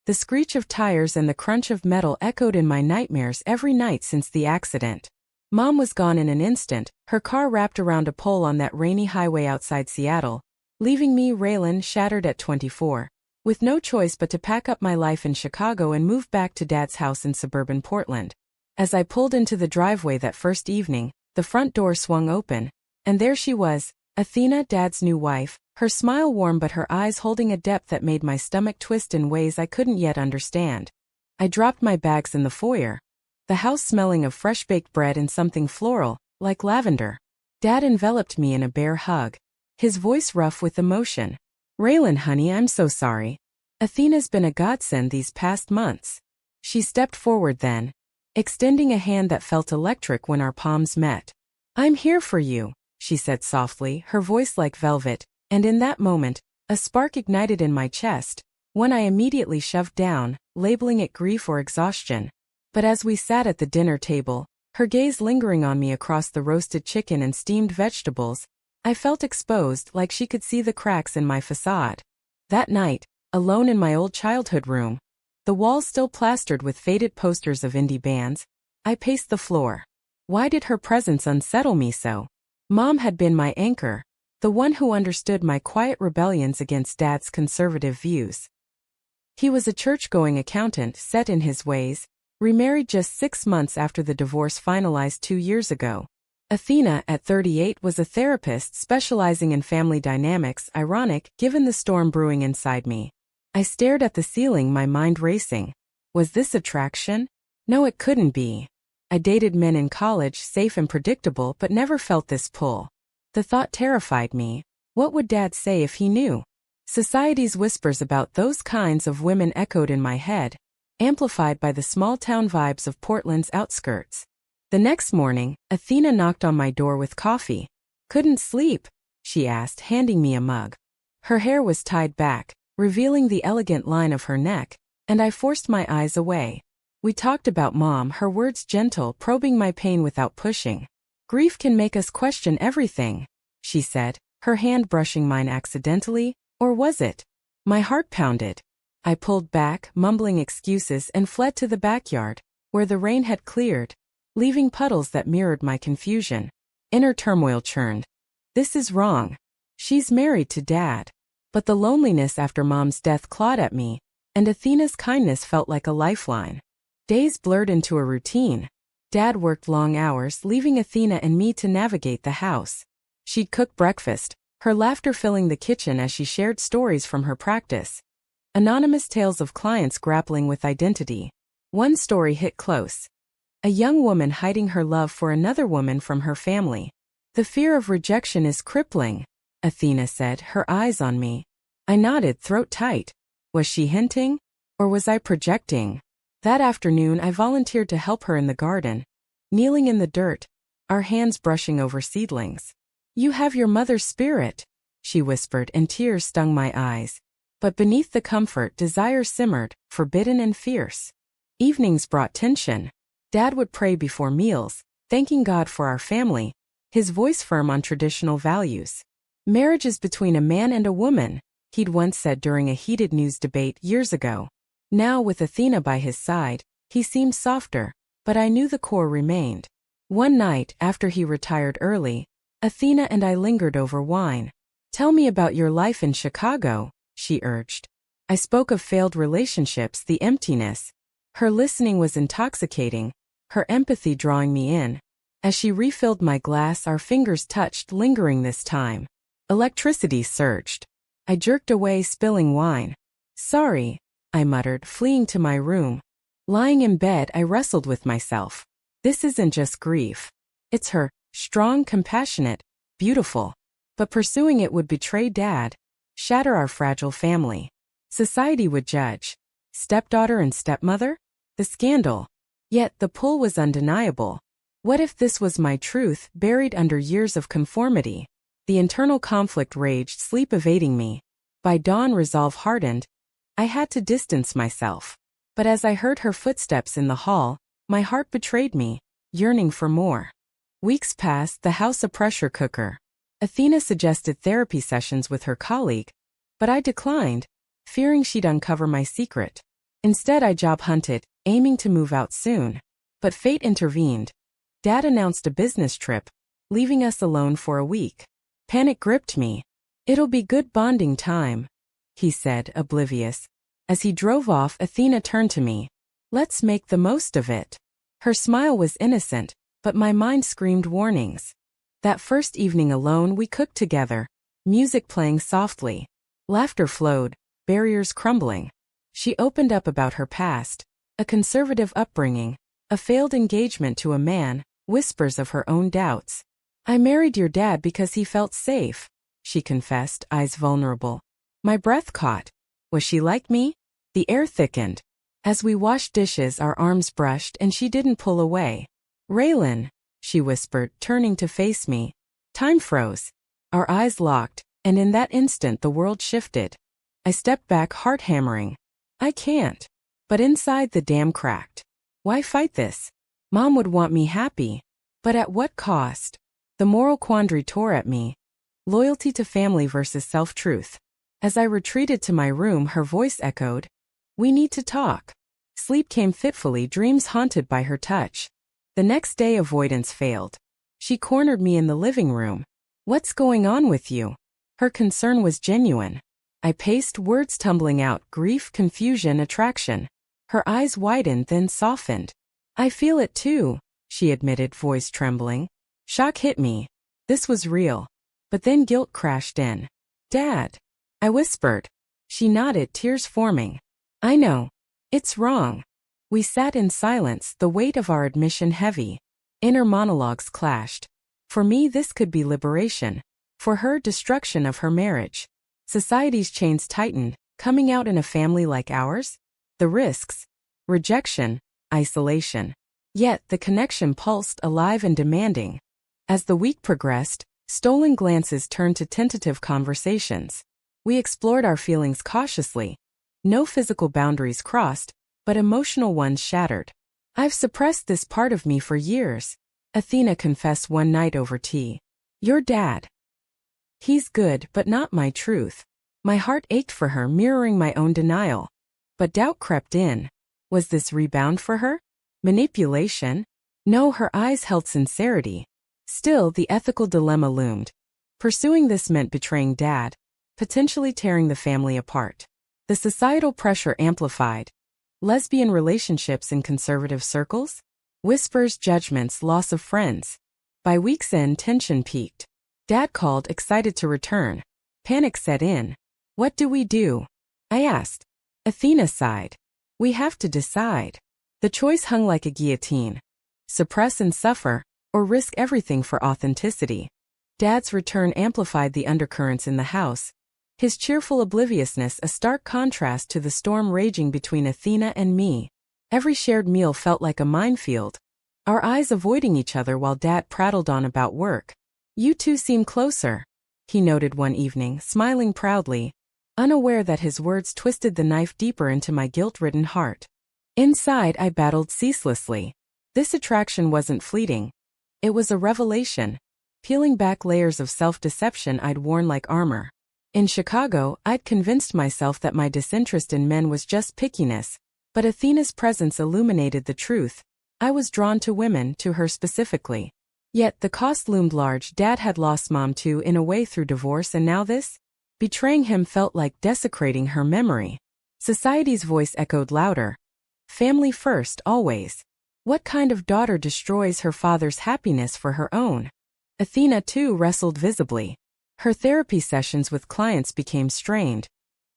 The screech of tires and the crunch of metal echoed in my nightmares every night since the accident. Mom was gone in an instant, her car wrapped around a pole on that rainy highway outside Seattle, leaving me, Raylan, shattered at 24, with no choice but to pack up my life in Chicago and move back to Dad's house in suburban Portland. As I pulled into the driveway that first evening, the front door swung open, and there she was, Athena, Dad's new wife, her smile warm but her eyes holding a depth that made my stomach twist in ways I couldn't yet understand. I dropped my bags in the foyer, the house smelling of fresh-baked bread and something floral, like lavender. Dad enveloped me in a bear hug, his voice rough with emotion. "Raylan, honey, I'm so sorry. Athena's been a godsend these past months." She stepped forward then, extending a hand that felt electric when our palms met. "I'm here for you," she said softly, her voice like velvet, and in that moment, a spark ignited in my chest, one I immediately shoved down, labeling it grief or exhaustion. But as we sat at the dinner table, her gaze lingering on me across the roasted chicken and steamed vegetables, I felt exposed, like she could see the cracks in my facade. That night, alone in my old childhood room, the walls still plastered with faded posters of indie bands, I paced the floor. Why did her presence unsettle me so? Mom had been my anchor, the one who understood my quiet rebellions against Dad's conservative views. He was a church-going accountant set in his ways, remarried just 6 months after the divorce finalized 2 years ago. Athena, at 38, was a therapist specializing in family dynamics, ironic given the storm brewing inside me. I stared at the ceiling, my mind racing. Was this attraction? No, it couldn't be. I dated men in college, safe and predictable, but never felt this pull. The thought terrified me. What would Dad say if he knew? Society's whispers about those kinds of women echoed in my head, amplified by the small-town vibes of Portland's outskirts. The next morning, Athena knocked on my door with coffee. "Couldn't sleep?" she asked, handing me a mug. Her hair was tied back, revealing the elegant line of her neck, and I forced my eyes away. We talked about Mom, her words gentle, probing my pain without pushing. "Grief can make us question everything," she said, her hand brushing mine accidentally, or was it? My heart pounded. I pulled back, mumbling excuses, and fled to the backyard, where the rain had cleared, leaving puddles that mirrored my confusion. Inner turmoil churned. This is wrong. She's married to Dad. But the loneliness after Mom's death clawed at me, and Athena's kindness felt like a lifeline. Days blurred into a routine. Dad worked long hours, leaving Athena and me to navigate the house. She'd cook breakfast, her laughter filling the kitchen as she shared stories from her practice. Anonymous tales of clients grappling with identity. One story hit close. A young woman hiding her love for another woman from her family. "The fear of rejection is crippling," Athena said, her eyes on me. I nodded, throat tight. Was she hinting? Or was I projecting? That afternoon I volunteered to help her in the garden, kneeling in the dirt, our hands brushing over seedlings. "You have your mother's spirit," she whispered, and tears stung my eyes. But beneath the comfort, desire simmered, forbidden and fierce. Evenings brought tension. Dad would pray before meals, thanking God for our family, his voice firm on traditional values. "Marriage is between a man and a woman," he'd once said during a heated news debate years ago. Now, with Athena by his side, he seemed softer, but I knew the core remained. One night, after he retired early, Athena and I lingered over wine. "Tell me about your life in Chicago," she urged. I spoke of failed relationships, the emptiness. Her listening was intoxicating, her empathy drawing me in. As she refilled my glass, our fingers touched, lingering this time. Electricity surged. I jerked away, spilling wine. "Sorry," I muttered, fleeing to my room. Lying in bed, I wrestled with myself. This isn't just grief. It's her, strong, compassionate, beautiful. But pursuing it would betray Dad, shatter our fragile family. Society would judge. Stepdaughter and stepmother? The scandal. Yet the pull was undeniable. What if this was my truth, buried under years of conformity? The internal conflict raged, sleep evading me. By dawn, resolve hardened. I had to distance myself. But as I heard her footsteps in the hall, my heart betrayed me, yearning for more. Weeks passed, the house a pressure cooker. Athena suggested therapy sessions with her colleague, but I declined, fearing she'd uncover my secret. Instead, I job hunted, aiming to move out soon. But fate intervened. Dad announced a business trip, leaving us alone for a week. Panic gripped me. "It'll be good bonding time," he said, oblivious. As he drove off, Athena turned to me. "Let's make the most of it." Her smile was innocent, but my mind screamed warnings. That first evening alone, we cooked together, music playing softly. Laughter flowed, barriers crumbling. She opened up about her past, a conservative upbringing, a failed engagement to a man, whispers of her own doubts. "I married your dad because he felt safe," she confessed, eyes vulnerable. My breath caught. Was she like me? The air thickened. As we washed dishes, our arms brushed and she didn't pull away. "Raylan," she whispered, turning to face me. Time froze. Our eyes locked, and in that instant the world shifted. I stepped back, heart hammering. I can't. But inside the dam cracked. Why fight this? Mom would want me happy. But at what cost? The moral quandary tore at me. Loyalty to family versus self-truth. As I retreated to my room, her voice echoed. "We need to talk." Sleep came fitfully, dreams haunted by her touch. The next day, avoidance failed. She cornered me in the living room. "What's going on with you?" Her concern was genuine. I paced, words tumbling out, grief, confusion, attraction. Her eyes widened, then softened. "I feel it too," she admitted, voice trembling. Shock hit me. This was real. But then guilt crashed in. "Dad," I whispered. She nodded, tears forming. "I know. It's wrong." We sat in silence, the weight of our admission heavy. Inner monologues clashed. For me, this could be liberation. For her, destruction of her marriage. Society's chains tightened, coming out in a family like ours? The risks. Rejection. Isolation. Yet, the connection pulsed, alive and demanding. As the week progressed, stolen glances turned to tentative conversations. We explored our feelings cautiously. No physical boundaries crossed, but emotional ones shattered. "I've suppressed this part of me for years," Athena confessed one night over tea. "Your dad. He's good, but not my truth." My heart ached for her, mirroring my own denial. But doubt crept in. Was this rebound for her? Manipulation? No, her eyes held sincerity. Still, the ethical dilemma loomed. Pursuing this meant betraying Dad, potentially tearing the family apart. The societal pressure amplified. Lesbian relationships in conservative circles? Whispers, judgments, loss of friends. By week's end, tension peaked. Dad called, excited to return. Panic set in. "What do we do?" I asked. Athena sighed. "We have to decide." The choice hung like a guillotine. Suppress and suffer, or risk everything for authenticity. Dad's return amplified the undercurrents in the house. His cheerful obliviousness a stark contrast to the storm raging between Athena and me. Every shared meal felt like a minefield. Our eyes avoiding each other while Dad prattled on about work. "You two seem closer," he noted one evening, smiling proudly, unaware that his words twisted the knife deeper into my guilt-ridden heart. Inside, I battled ceaselessly. This attraction wasn't fleeting. It was a revelation, peeling back layers of self-deception I'd worn like armor. In Chicago, I'd convinced myself that my disinterest in men was just pickiness, but Athena's presence illuminated the truth. I was drawn to women, to her specifically. Yet the cost loomed large. Dad had lost Mom too, in a way, through divorce, and now this? Betraying him felt like desecrating her memory. Society's voice echoed louder. Family first, always. What kind of daughter destroys her father's happiness for her own? Athena too wrestled visibly. Her therapy sessions with clients became strained.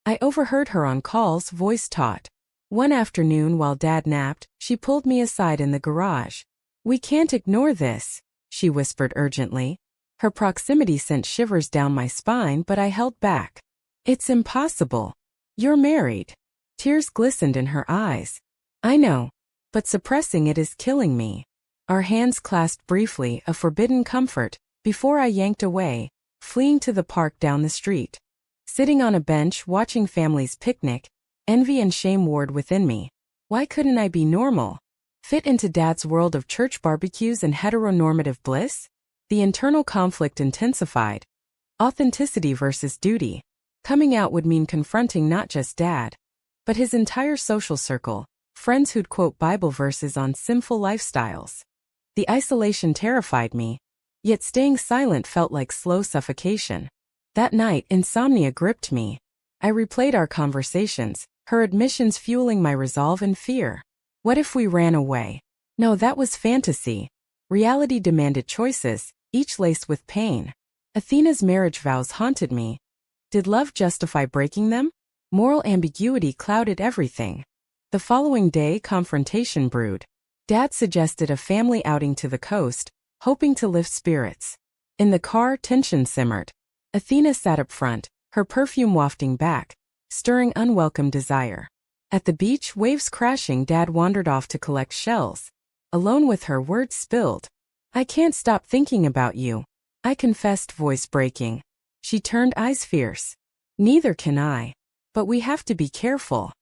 I overheard her on calls, voice taut. One afternoon while Dad napped, she pulled me aside in the garage. "We can't ignore this," she whispered urgently. Her proximity sent shivers down my spine, but I held back. "It's impossible. You're married." Tears glistened in her eyes. "I know. But suppressing it is killing me." Our hands clasped briefly, a forbidden comfort, before I yanked away, fleeing to the park down the street. Sitting on a bench, watching families picnic, envy and shame warred within me. Why couldn't I be normal? Fit into Dad's world of church barbecues and heteronormative bliss? The internal conflict intensified. Authenticity versus duty. Coming out would mean confronting not just Dad, but his entire social circle, friends who'd quote Bible verses on sinful lifestyles. The isolation terrified me, yet staying silent felt like slow suffocation. That night, insomnia gripped me. I replayed our conversations, her admissions fueling my resolve and fear. What if we ran away? No, that was fantasy. Reality demanded choices, each laced with pain. Athena's marriage vows haunted me. Did love justify breaking them? Moral ambiguity clouded everything. The following day, confrontation brewed. Dad suggested a family outing to the coast, hoping to lift spirits. In the car, tension simmered. Athena sat up front, her perfume wafting back, stirring unwelcome desire. At the beach, waves crashing, Dad wandered off to collect shells. Alone with her, words spilled. "I can't stop thinking about you," I confessed, voice breaking. She turned, eyes fierce. "Neither can I. But we have to be careful."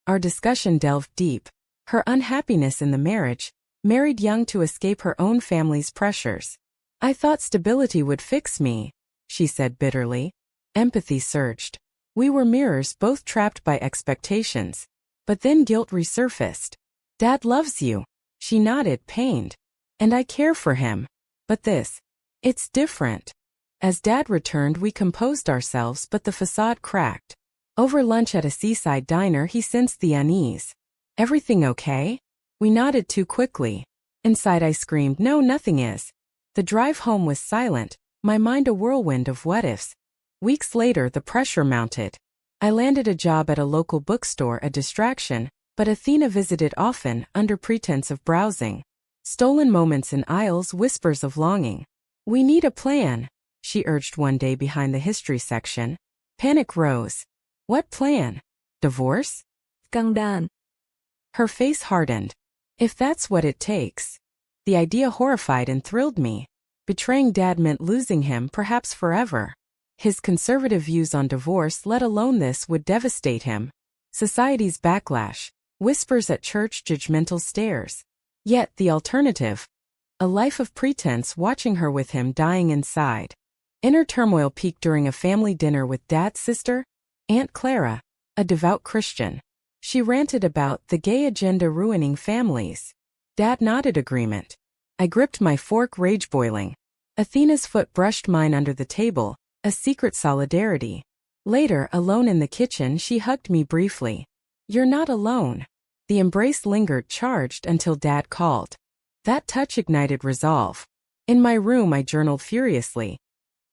Our discussion delved deep. Her unhappiness in the marriage, married young to escape her own family's pressures. "I thought stability would fix me," she said bitterly. Empathy surged. We were mirrors, both trapped by expectations. But then guilt resurfaced. "Dad loves you," she nodded, pained. "And I care for him. But it's different." As Dad returned, we composed ourselves, but the facade cracked. Over lunch at a seaside diner, he sensed the unease. "Everything okay?" We nodded too quickly. Inside I screamed, "No, nothing is." The drive home was silent, my mind a whirlwind of what-ifs. Weeks later, the pressure mounted. I landed a job at a local bookstore, a distraction, but Athena visited often, under pretense of browsing. Stolen moments in aisles, whispers of longing. "We need a plan," she urged one day behind the history section. Panic rose. "What plan? Divorce?" Căng Her face hardened. "If that's what it takes." The idea horrified and thrilled me. Betraying Dad meant losing him, perhaps forever. His conservative views on divorce, let alone this, would devastate him. Society's backlash, whispers at church, judgmental stares. Yet the alternative? A life of pretense, watching her with him dying inside. Inner turmoil peaked during a family dinner with Dad's sister, Aunt Clara, a devout Christian. She ranted about the gay agenda ruining families. Dad nodded agreement. I gripped my fork, rage boiling. Athena's foot brushed mine under the table, a secret solidarity. Later, alone in the kitchen, she hugged me briefly. "You're not alone." The embrace lingered, charged, until Dad called. That touch ignited resolve. In my room, I journaled furiously.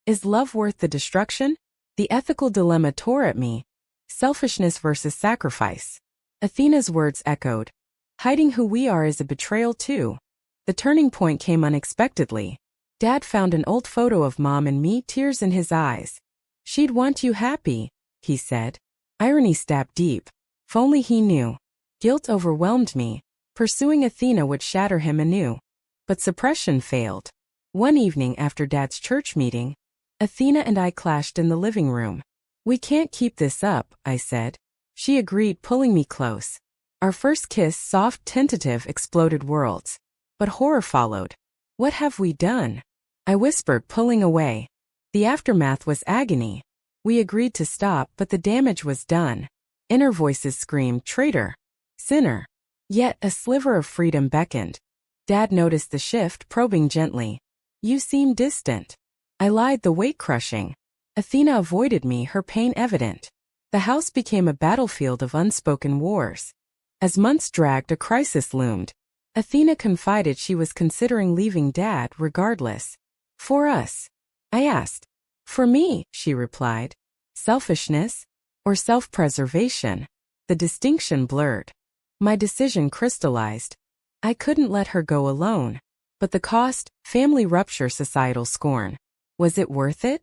Is love worth the destruction? The ethical dilemma tore at me. Selfishness versus sacrifice. Athena's words echoed. Hiding who we are is a betrayal too. The turning point came unexpectedly. Dad found an old photo of Mom and me, tears in his eyes. "She'd want you happy," he said. Irony stabbed deep. If only he knew. Guilt overwhelmed me. Pursuing Athena would shatter him anew. But suppression failed. One evening after Dad's church meeting, Athena and I clashed in the living room. "We can't keep this up," I said. She agreed, pulling me close. Our first kiss, soft, tentative, exploded worlds. But horror followed. "What have we done?" I whispered, pulling away. The aftermath was agony. We agreed to stop, but the damage was done. Inner voices screamed, "Traitor! Sinner!" Yet a sliver of freedom beckoned. Dad noticed the shift, probing gently. "You seem distant." I lied, the weight crushing. Athena avoided me, her pain evident. The house became a battlefield of unspoken wars. As months dragged, a crisis loomed. Athena confided she was considering leaving Dad regardless. "For us?" I asked. "For me," she replied. Selfishness? Or self-preservation? The distinction blurred. My decision crystallized. I couldn't let her go alone. But the cost, family rupture, societal scorn. Was it worth it?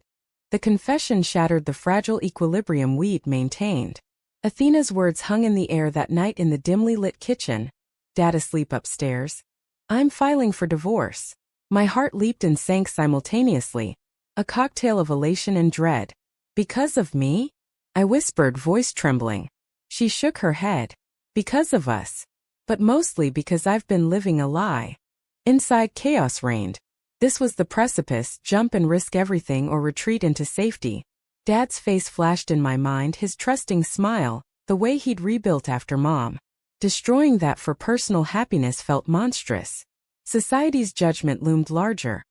The confession shattered the fragile equilibrium we'd maintained. Athena's words hung in the air that night in the dimly lit kitchen. Dad asleep upstairs. "I'm filing for divorce." My heart leaped and sank simultaneously. A cocktail of elation and dread. "Because of me?" I whispered, voice trembling. She shook her head. "Because of us. But mostly because I've been living a lie." Inside, chaos reigned. This was the precipice, jump and risk everything or retreat into safety. Dad's face flashed in my mind, his trusting smile, The way he'd rebuilt after Mom. Destroying that for personal happiness felt monstrous. Society's judgment loomed larger.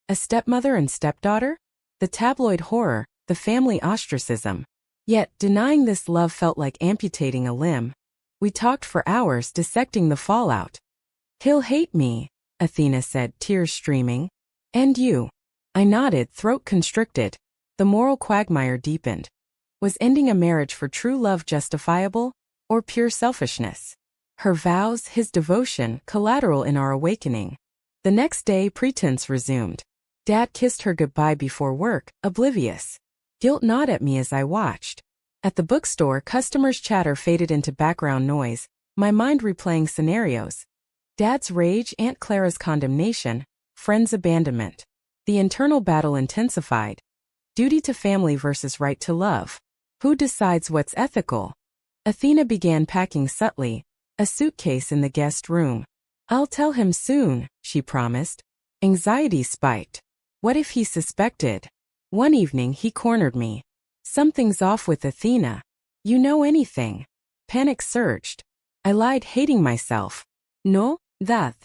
A stepmother and stepdaughter? The tabloid horror, the family ostracism. Yet, denying this love felt like amputating a limb. We talked for hours dissecting the fallout. "He'll hate me," Athena said, tears streaming. "And you?" I nodded, throat constricted. The moral quagmire deepened. Was ending a marriage for true love justifiable, or pure selfishness? Her vows, his devotion, collateral in our awakening. The next day, pretense resumed. Dad kissed her goodbye before work, oblivious. Guilt gnawed at me as I watched. At the bookstore, customers' chatter faded into background noise, my mind replaying scenarios. Dad's rage, Aunt Clara's condemnation, friends' abandonment. The internal battle intensified. Duty to family versus right to love. Who decides what's ethical? Athena began packing subtly, a suitcase in the guest room. "I'll tell him soon," she promised. Anxiety spiked. What if he suspected? One evening he cornered me. "Something's off with Athena. You know anything?" Panic surged. I lied, hating myself. "No, that."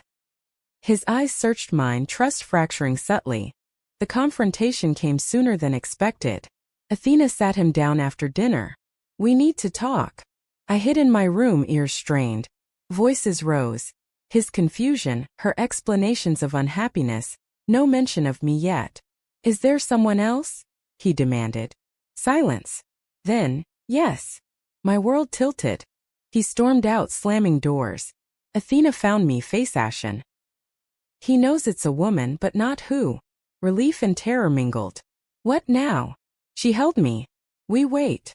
His eyes searched mine, trust fracturing subtly. The confrontation came sooner than expected. Athena sat him down after dinner. "We need to talk." I hid in my room, ears strained. Voices rose. His confusion, her explanations of unhappiness, no mention of me yet. "Is there someone else?" he demanded. Silence. Then, "Yes." My world tilted. He stormed out, slamming doors. Athena found me, face ashen. "He knows it's a woman, but not who." Relief and terror mingled. "What now?" She held me. "We wait."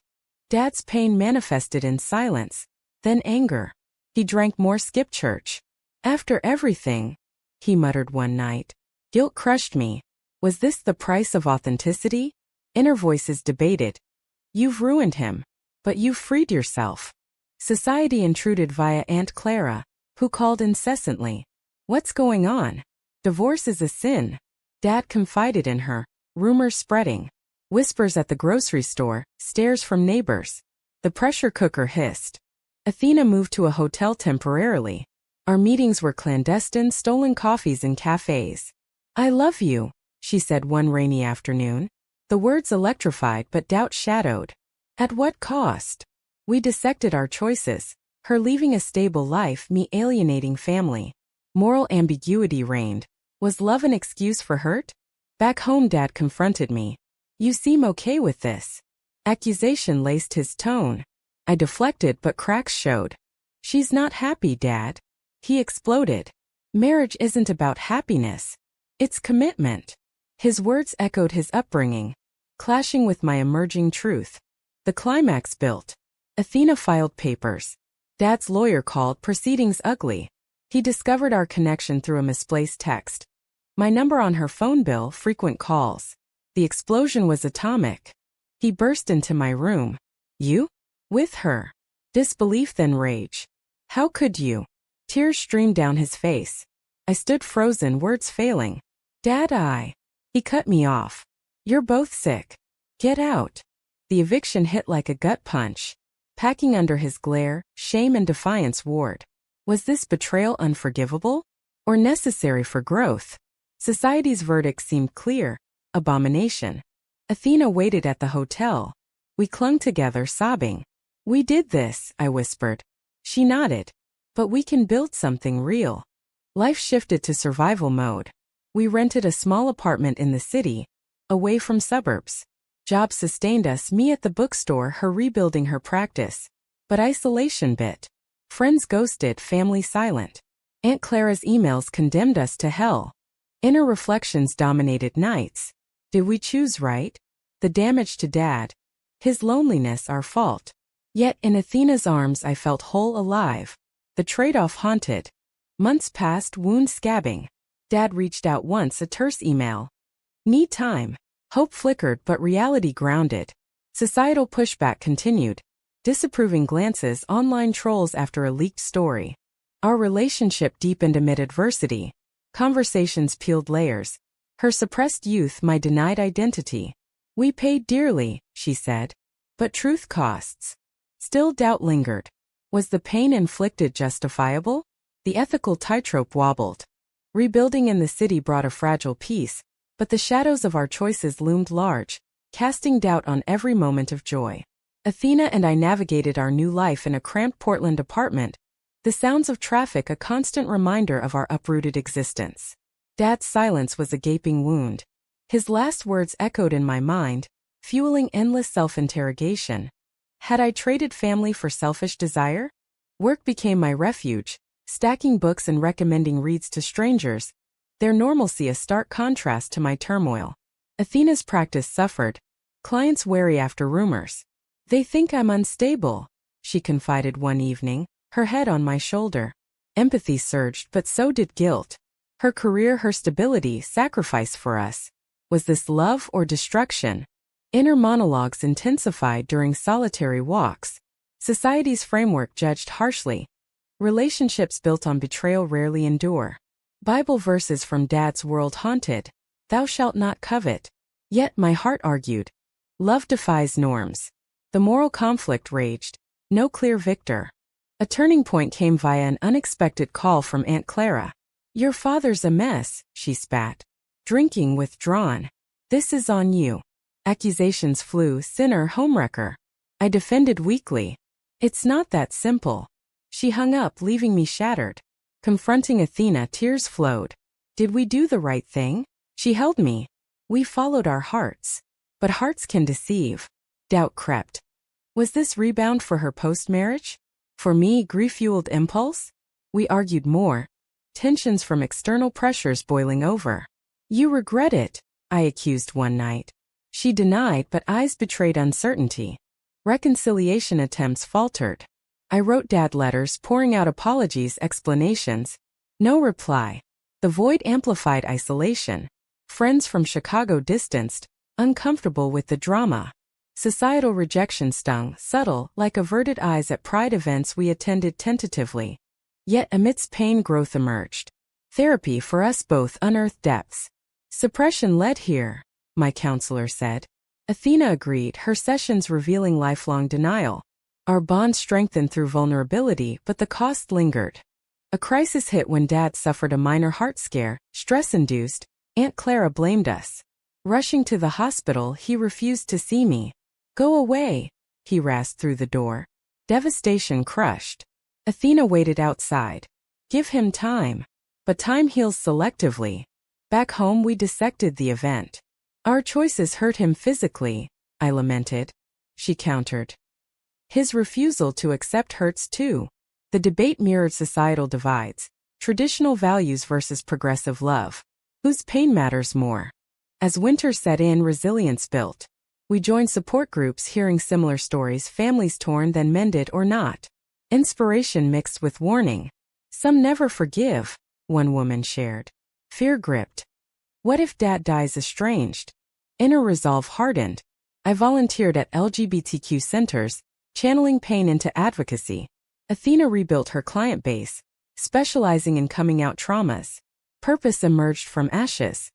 Dad's pain manifested in silence, then anger. He drank more, skipped church. "After everything," he muttered one night. Guilt crushed me. Was this the price of authenticity? Inner voices debated. "You've ruined him. But you've freed yourself." Society intruded via Aunt Clara, who called incessantly. "What's going on?" "Divorce is a sin." Dad confided in her, rumors spreading. Whispers at the grocery store, stares from neighbors. The pressure cooker hissed. Athena moved to a hotel temporarily. Our meetings were clandestine, stolen coffees in cafes. "I love you," she said one rainy afternoon. The words electrified, but doubt shadowed. At what cost? We dissected our choices. Her leaving a stable life, me alienating family. Moral ambiguity reigned. Was love an excuse for hurt? Back home, Dad confronted me. "You seem okay with this." Accusation laced his tone. I deflected, but cracks showed. "She's not happy, Dad." He exploded. "Marriage isn't about happiness. It's commitment." His words echoed his upbringing, clashing with my emerging truth. The climax built. Athena filed papers. Dad's lawyer called, proceedings ugly. He discovered our connection through a misplaced text. My number on her phone bill, frequent calls. The explosion was atomic. He burst into my room. "You? With her?" Disbelief, then rage. "How could you?" Tears streamed down his face. I stood frozen, words failing. "Dad, He cut me off. "You're both sick. Get out." The eviction hit like a gut punch. Packing under his glare, shame and defiance warred. Was this betrayal unforgivable? Or necessary for growth? Society's verdict seemed clear. Abomination. Athena waited at the hotel. We clung together, sobbing. "We did this," I whispered. She nodded. "But we can build something real." Life shifted to survival mode. We rented a small apartment in the city, away from suburbs. Jobs sustained us, me at the bookstore, her rebuilding her practice. But isolation bit. Friends ghosted, family silent. Aunt Clara's emails condemned us to hell. Inner reflections dominated nights. Did we choose right? The damage to Dad. His loneliness, our fault. Yet in Athena's arms I felt whole, alive. The trade-off haunted. Months passed, wounds scabbing. Dad reached out once, a terse email. "Need time." Hope flickered, but reality grounded. Societal pushback continued. Disapproving glances, online trolls after a leaked story. Our relationship deepened amid adversity. Conversations peeled layers. Her suppressed youth, my denied identity. "We paid dearly," she said. "But truth costs." Still doubt lingered. Was the pain inflicted justifiable? The ethical tightrope wobbled. Rebuilding in the city brought a fragile peace, but the shadows of our choices loomed large, casting doubt on every moment of joy. Athena and I navigated our new life in a cramped Portland apartment, the sounds of traffic a constant reminder of our uprooted existence. Dad's silence was a gaping wound. His last words echoed in my mind, fueling endless self-interrogation. Had I traded family for selfish desire? Work became my refuge, stacking books and recommending reads to strangers, their normalcy a stark contrast to my turmoil. Athena's practice suffered, clients wary after rumors. They think I'm unstable, she confided one evening, her head on my shoulder. Empathy surged, but so did guilt. Her career, her stability, sacrifice for us. Was this love or destruction? Inner monologues intensified during solitary walks. Society's framework judged harshly. Relationships built on betrayal rarely endure. Bible verses from Dad's world haunted. Thou shalt not covet. Yet my heart argued. Love defies norms. The moral conflict raged. No clear victor. A turning point came via an unexpected call from Aunt Clara. Your father's a mess, she spat. Drinking withdrawn. This is on you. Accusations flew, sinner, homewrecker. I defended weakly. It's not that simple. She hung up, leaving me shattered. Confronting Athena, tears flowed. Did we do the right thing? She held me. We followed our hearts. But hearts can deceive. Doubt crept. Was this rebound for her post-marriage? For me, grief-fueled impulse? We argued more. Tensions from external pressures boiling over. You regret it, I accused one night. She denied, but eyes betrayed uncertainty. Reconciliation attempts faltered. I wrote Dad letters, pouring out apologies, explanations. No reply. The void amplified isolation. Friends from Chicago distanced, uncomfortable with the drama. Societal rejection stung, subtle, like averted eyes at pride events we attended tentatively. Yet amidst pain, growth emerged. Therapy for us both unearthed depths. Suppression led here, my counselor said. Athena agreed, her sessions revealing lifelong denial. Our bond strengthened through vulnerability, but the cost lingered. A crisis hit when Dad suffered a minor heart scare, stress-induced. Aunt Clara blamed us. Rushing to the hospital, he refused to see me. Go away, he rasped through the door. Devastation crushed. Athena waited outside. Give him time. But time heals selectively. Back home we dissected the event. Our choices hurt him physically, I lamented. She countered. His refusal to accept hurts too. The debate mirrored societal divides, traditional values versus progressive love. Whose pain matters more? As winter set in, resilience built. We joined support groups hearing similar stories, families torn then mended or not. Inspiration mixed with warning. Some never forgive, one woman shared. Fear gripped. What if Dad dies estranged? Inner resolve hardened. I volunteered at LGBTQ centers, channeling pain into advocacy. Athena rebuilt her client base, specializing in coming out traumas. Purpose emerged from ashes.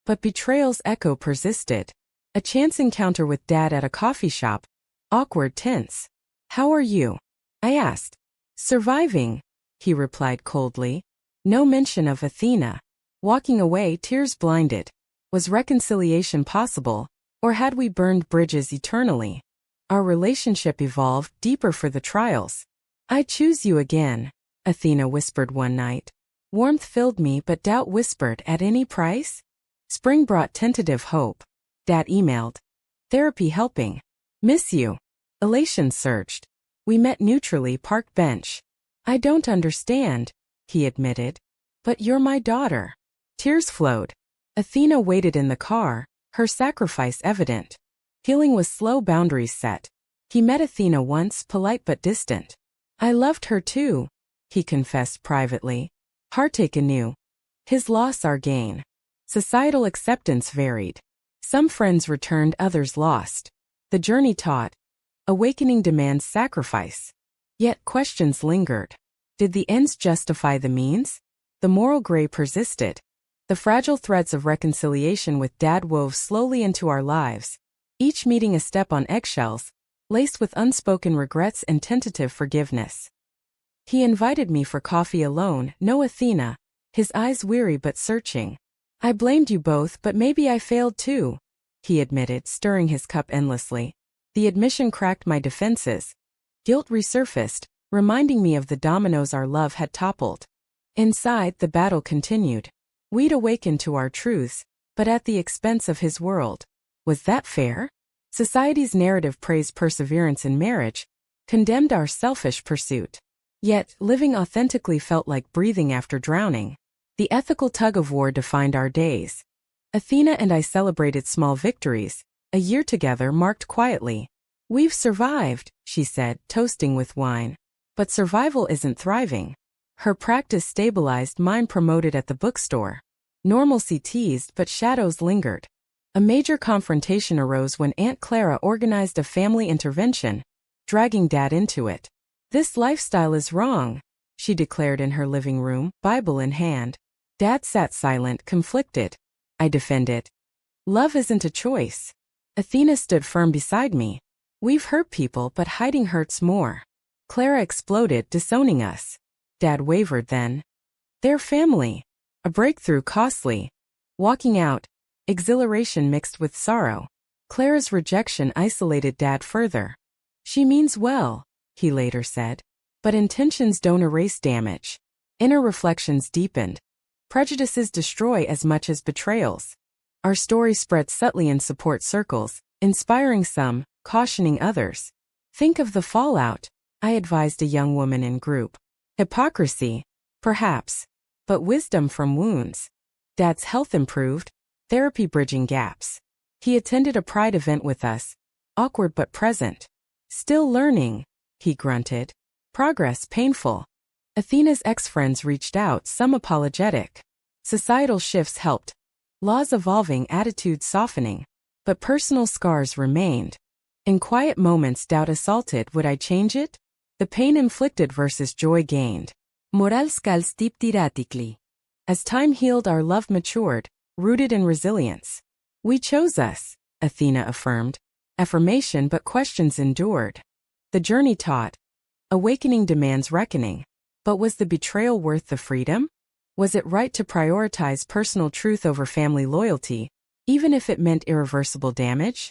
But betrayal's echo persisted. A chance encounter with Dad at a coffee shop. Awkward, tense. How are you? I asked. Surviving, he replied coldly. No mention of Athena. Walking away, tears blinded. Was reconciliation possible, or had we burned bridges eternally? Our relationship evolved, deeper for the trials. I choose you again, Athena whispered one night. Warmth filled me, but doubt whispered, at any price? Spring brought tentative hope. Dad emailed. Therapy helping. Miss you. Elation surged. We met neutrally, park bench. I don't understand, he admitted. But you're my daughter. Tears flowed. Athena waited in the car, her sacrifice evident. Healing was slow, boundaries set. He met Athena once, polite but distant. I loved her too, he confessed privately. Heartache anew. His loss our gain. Societal acceptance varied. Some friends returned, others lost. The journey taught. Awakening demands sacrifice. Yet questions lingered. Did the ends justify the means? The moral gray persisted. The fragile threads of reconciliation with Dad wove slowly into our lives, each meeting a step on eggshells, laced with unspoken regrets and tentative forgiveness. He invited me for coffee alone, no Athena, his eyes weary but searching. I blamed you both, but maybe I failed too, he admitted, stirring his cup endlessly. The admission cracked my defenses. Guilt resurfaced, reminding me of the dominoes our love had toppled. Inside, the battle continued. We'd awakened to our truths, but at the expense of his world. Was that fair? Society's narrative praised perseverance in marriage, condemned our selfish pursuit. Yet, living authentically felt like breathing after drowning. The ethical tug-of-war defined our days. Athena and I celebrated small victories. A year together marked quietly. We've survived, she said, toasting with wine. But survival isn't thriving. Her practice stabilized, mine promoted at the bookstore. Normalcy teased, but shadows lingered. A major confrontation arose when Aunt Clara organized a family intervention, dragging Dad into it. This lifestyle is wrong, she declared in her living room, Bible in hand. Dad sat silent, conflicted. I defended. Love isn't a choice. Athena stood firm beside me. We've hurt people, but hiding hurts more. Clara exploded, disowning us. Dad wavered then. Their family. A breakthrough costly. Walking out. Exhilaration mixed with sorrow. Clara's rejection isolated Dad further. She means well, he later said. But intentions don't erase damage. Inner reflections deepened. Prejudices destroy as much as betrayals. Our story spread subtly in support circles, inspiring some, cautioning others. Think of the fallout, I advised a young woman in group. Hypocrisy, perhaps, but wisdom from wounds. Dad's health improved, therapy bridging gaps. He attended a pride event with us, awkward but present. Still learning, he grunted. Progress painful. Athena's ex-friends reached out, some apologetic. Societal shifts helped. Laws evolving, attitudes softening. But personal scars remained. In quiet moments doubt assaulted, would I change it? The pain inflicted versus joy gained. Moral skal stiptiratically. As time healed, our love matured, rooted in resilience. We chose us, Athena affirmed. Affirmation, but questions endured. The journey taught. Awakening demands reckoning. But was the betrayal worth the freedom? Was it right to prioritize personal truth over family loyalty, even if it meant irreversible damage?